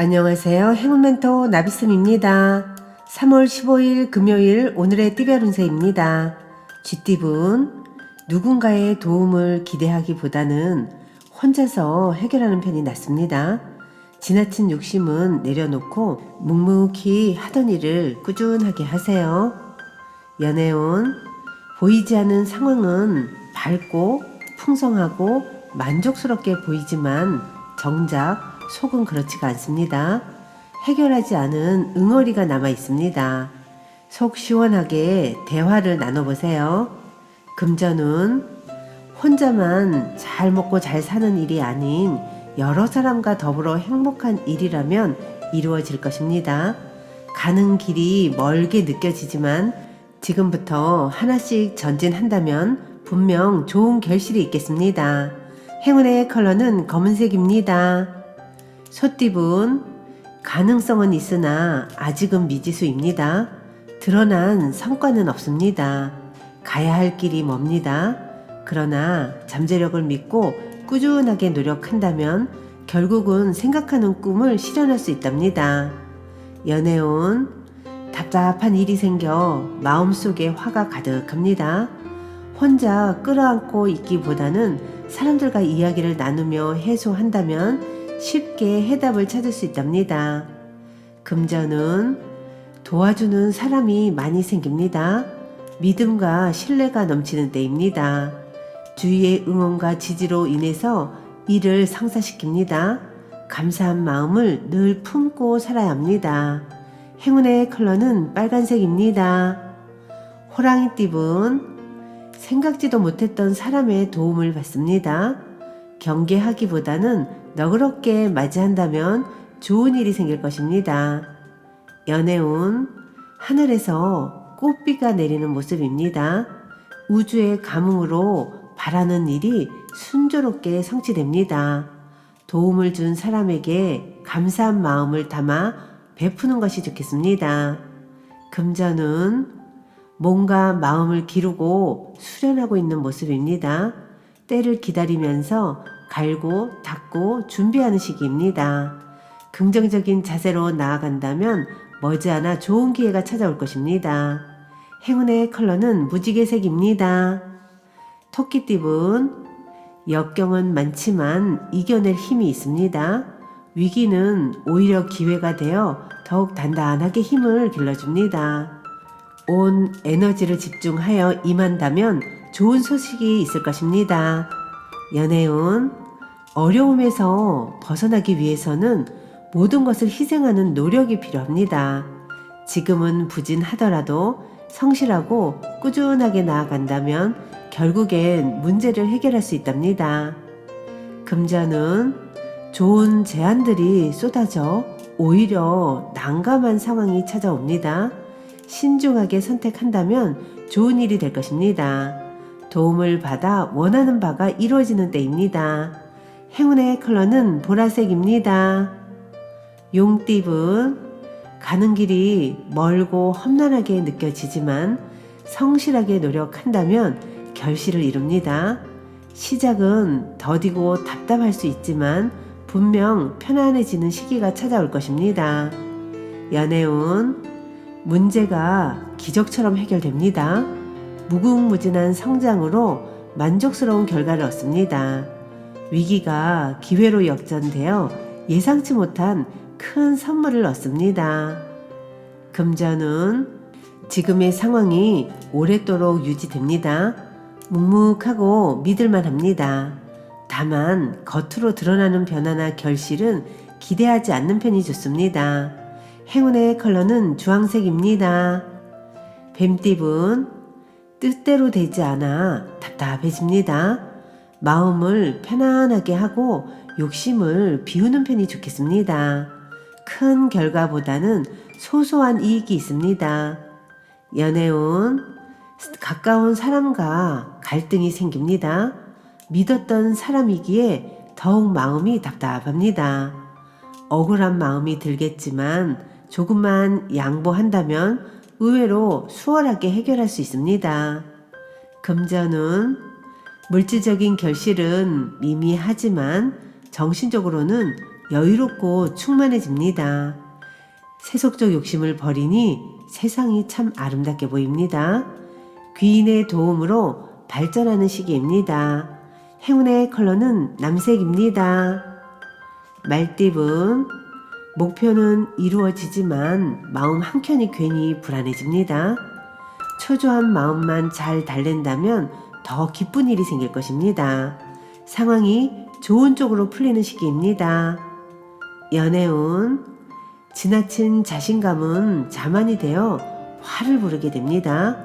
안녕하세요. 행운멘토 나비쌤입니다. 3월 15일 금요일 오늘의 띠별 운세입니다. 쥐띠분, 누군가의 도움을 기대하기보다는 혼자서 해결하는 편이 낫습니다. 지나친 욕심은 내려놓고 묵묵히 하던 일을 꾸준하게 하세요. 연애운, 보이지 않는 상황은 밝고 풍성하고 만족스럽게 보이지만 정작 속은 그렇지가 않습니다. 해결하지 않은 응어리가 남아 있습니다. 속 시원하게 대화를 나눠보세요. 금전운, 혼자만 잘 먹고 잘 사는 일이 아닌 여러 사람과 더불어 행복한 일이라면 이루어질 것입니다. 가는 길이 멀게 느껴지지만 지금부터 하나씩 전진한다면 분명 좋은 결실이 있겠습니다. 행운의 컬러는 검은색입니다. 소띠분, 가능성은 있으나 아직은 미지수입니다. 드러난 성과는 없습니다. 가야 할 길이 멉니다. 그러나 잠재력을 믿고 꾸준하게 노력한다면 결국은 생각하는 꿈을 실현할 수 있답니다. 연애운, 답답한 일이 생겨 마음속에 화가 가득합니다. 혼자 끌어안고 있기보다는 사람들과 이야기를 나누며 해소한다면 쉽게 해답을 찾을 수 있답니다. 금전은 도와주는 사람이 많이 생깁니다. 믿음과 신뢰가 넘치는 때입니다. 주위의 응원과 지지로 인해서 일을 성사시킵니다. 감사한 마음을 늘 품고 살아야 합니다. 행운의 컬러는 빨간색입니다. 호랑이띠분, 생각지도 못했던 사람의 도움을 받습니다. 경계하기보다는 너그럽게 맞이한다면 좋은 일이 생길 것입니다. 연애운, 하늘에서 꽃비가 내리는 모습입니다. 우주의 감흥으로 바라는 일이 순조롭게 성취됩니다. 도움을 준 사람에게 감사한 마음을 담아 베푸는 것이 좋겠습니다. 금전은 몸과 마음을 기르고 수련하고 있는 모습입니다. 때를 기다리면서 갈고 닦고 준비하는 시기입니다. 긍정적인 자세로 나아간다면 머지않아 좋은 기회가 찾아올 것입니다. 행운의 컬러는 무지개색입니다. 토끼띠분, 역경은 많지만 이겨낼 힘이 있습니다. 위기는 오히려 기회가 되어 더욱 단단하게 힘을 길러줍니다. 온 에너지를 집중하여 임한다면 좋은 소식이 있을 것입니다. 연애운, 어려움에서 벗어나기 위해서는 모든 것을 희생하는 노력이 필요합니다. 지금은 부진하더라도 성실하고 꾸준하게 나아간다면 결국엔 문제를 해결할 수 있답니다. 금전은 좋은 제안들이 쏟아져 오히려 난감한 상황이 찾아옵니다. 신중하게 선택한다면 좋은 일이 될 것입니다. 도움을 받아 원하는 바가 이루어지는 때입니다. 행운의 컬러는 보라색입니다. 용띠분, 가는 길이 멀고 험난하게 느껴지지만 성실하게 노력한다면 결실을 이룹니다. 시작은 더디고 답답할 수 있지만 분명 편안해지는 시기가 찾아올 것입니다. 연애운, 문제가 기적처럼 해결됩니다. 무궁무진한 성장으로 만족스러운 결과를 얻습니다. 위기가 기회로 역전되어 예상치 못한 큰 선물을 얻습니다. 금전은 지금의 상황이 오랫도록 유지됩니다. 묵묵하고 믿을만 합니다. 다만 겉으로 드러나는 변화나 결실은 기대하지 않는 편이 좋습니다. 행운의 컬러는 주황색입니다. 뱀띠분, 뜻대로 되지 않아 답답해집니다. 마음을 편안하게 하고 욕심을 비우는 편이 좋겠습니다. 큰 결과보다는 소소한 이익이 있습니다. 연애운, 가까운 사람과 갈등이 생깁니다. 믿었던 사람이기에 더욱 마음이 답답합니다. 억울한 마음이 들겠지만 조금만 양보한다면 의외로 수월하게 해결할 수 있습니다. 금전운, 물질적인 결실은 미미하지만 정신적으로는 여유롭고 충만해집니다. 세속적 욕심을 버리니 세상이 참 아름답게 보입니다. 귀인의 도움으로 발전하는 시기입니다. 행운의 컬러는 남색입니다. 말띠분, 목표는 이루어지지만 마음 한켠이 괜히 불안해집니다. 초조한 마음만 잘 달랜다면 더 기쁜 일이 생길 것입니다. 상황이 좋은 쪽으로 풀리는 시기입니다. 연애운, 지나친 자신감은 자만이 되어 화를 부르게 됩니다.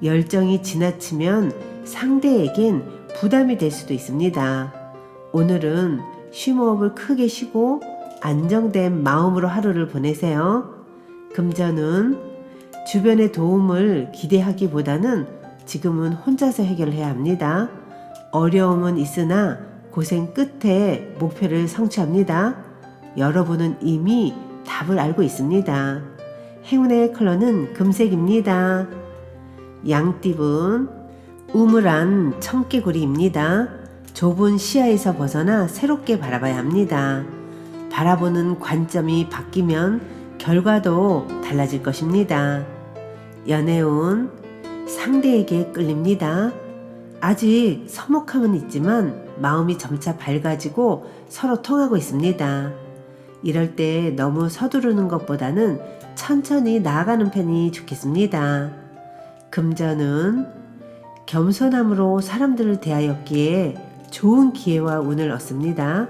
열정이 지나치면 상대에겐 부담이 될 수도 있습니다. 오늘은 쉼호흡을 크게 쉬고 안정된 마음으로 하루를 보내세요. 금전운, 주변의 도움을 기대하기보다는 지금은 혼자서 해결해야 합니다. 어려움은 있으나 고생 끝에 목표를 성취합니다. 여러분은 이미 답을 알고 있습니다. 행운의 컬러는 금색입니다. 양띠분, 우물안 청개구리입니다. 좁은 시야에서 벗어나 새롭게 바라봐야 합니다. 바라보는 관점이 바뀌면 결과도 달라질 것입니다. 연애운, 상대에게 끌립니다. 아직 서먹함은 있지만 마음이 점차 밝아지고 서로 통하고 있습니다. 이럴 때 너무 서두르는 것보다는 천천히 나아가는 편이 좋겠습니다. 금전은 겸손함으로 사람들을 대하였기에 좋은 기회와 운을 얻습니다.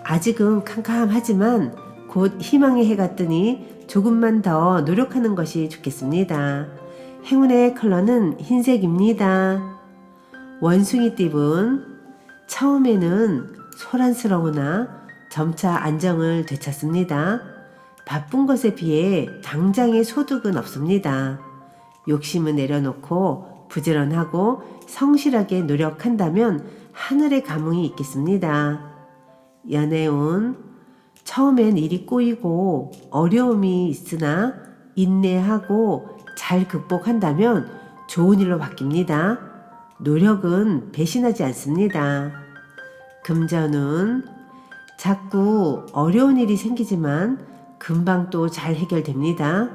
아직은 캄캄하지만 곧 희망의 해가 뜨니 조금만 더 노력하는 것이 좋겠습니다. 행운의 컬러는 흰색입니다. 원숭이띠분, 처음에는 소란스러우나 점차 안정을 되찾습니다. 바쁜 것에 비해 당장의 소득은 없습니다. 욕심을 내려놓고 부지런하고 성실하게 노력한다면 하늘의 감흥이 있겠습니다. 연애운, 처음엔 일이 꼬이고 어려움이 있으나 인내하고 잘 극복한다면 좋은 일로 바뀝니다. 노력은 배신하지 않습니다. 금전운, 자꾸 어려운 일이 생기지만 금방 또 잘 해결됩니다.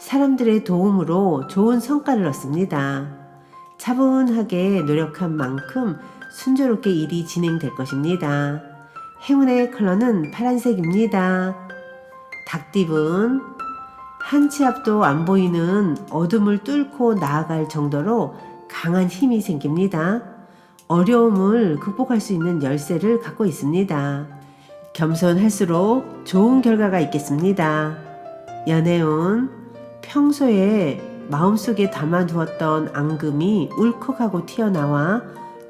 사람들의 도움으로 좋은 성과를 얻습니다. 차분하게 노력한 만큼 순조롭게 일이 진행될 것입니다. 행운의 컬러는 파란색입니다. 닭띠분, 한 치 앞도 안 보이는 어둠을 뚫고 나아갈 정도로 강한 힘이 생깁니다. 어려움을 극복할 수 있는 열쇠를 갖고 있습니다. 겸손할수록 좋은 결과가 있겠습니다. 연애운, 평소에 마음속에 담아두었던 앙금이 울컥하고 튀어나와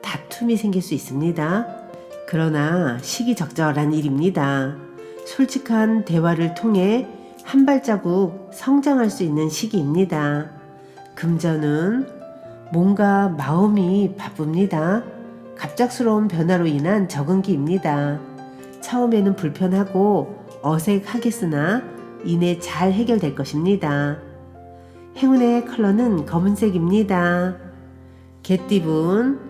다툼이 생길 수 있습니다. 그러나 시기적절한 일입니다. 솔직한 대화를 통해 한 발자국 성장할 수 있는 시기입니다. 금전은 뭔가 마음이 바쁩니다. 갑작스러운 변화로 인한 적응기입니다. 처음에는 불편하고 어색하겠으나 이내 잘 해결될 것입니다. 행운의 컬러는 검은색입니다. 개띠분,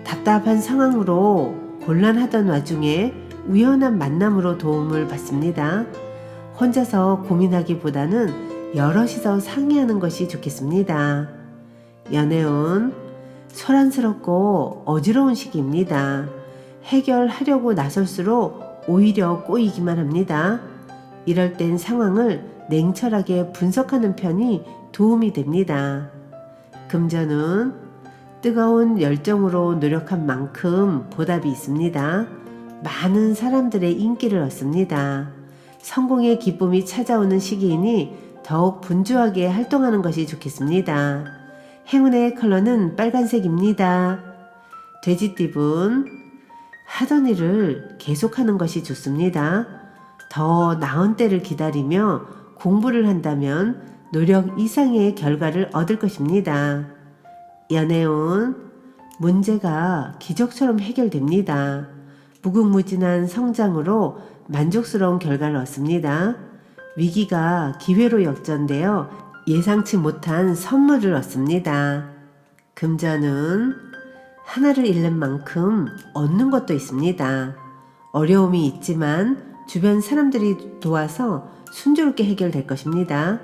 답답한 상황으로 곤란하던 와중에 우연한 만남으로 도움을 받습니다. 혼자서 고민하기보다는 여럿이서 상의하는 것이 좋겠습니다. 연애운, 소란스럽고 어지러운 시기입니다. 해결하려고 나설수록 오히려 꼬이기만 합니다. 이럴 땐 상황을 냉철하게 분석하는 편이 도움이 됩니다. 금전은 뜨거운 열정으로 노력한 만큼 보답이 있습니다. 많은 사람들의 인기를 얻습니다. 성공의 기쁨이 찾아오는 시기이니 더욱 분주하게 활동하는 것이 좋겠습니다. 행운의 컬러는 빨간색입니다. 돼지띠분, 하던 일을 계속하는 것이 좋습니다. 더 나은 때를 기다리며 공부를 한다면 노력 이상의 결과를 얻을 것입니다. 연애운, 문제가 기적처럼 해결됩니다. 무궁무진한 성장으로 만족스러운 결과를 얻습니다. 위기가 기회로 역전되어 예상치 못한 선물을 얻습니다. 금전은 하나를 잃는 만큼 얻는 것도 있습니다. 어려움이 있지만 주변 사람들이 도와서 순조롭게 해결될 것입니다.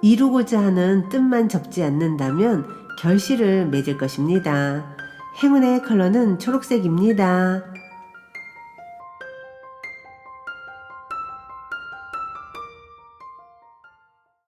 이루고자 하는 뜻만 접지 않는다면 결실을 맺을 것입니다. 행운의 컬러는 초록색입니다.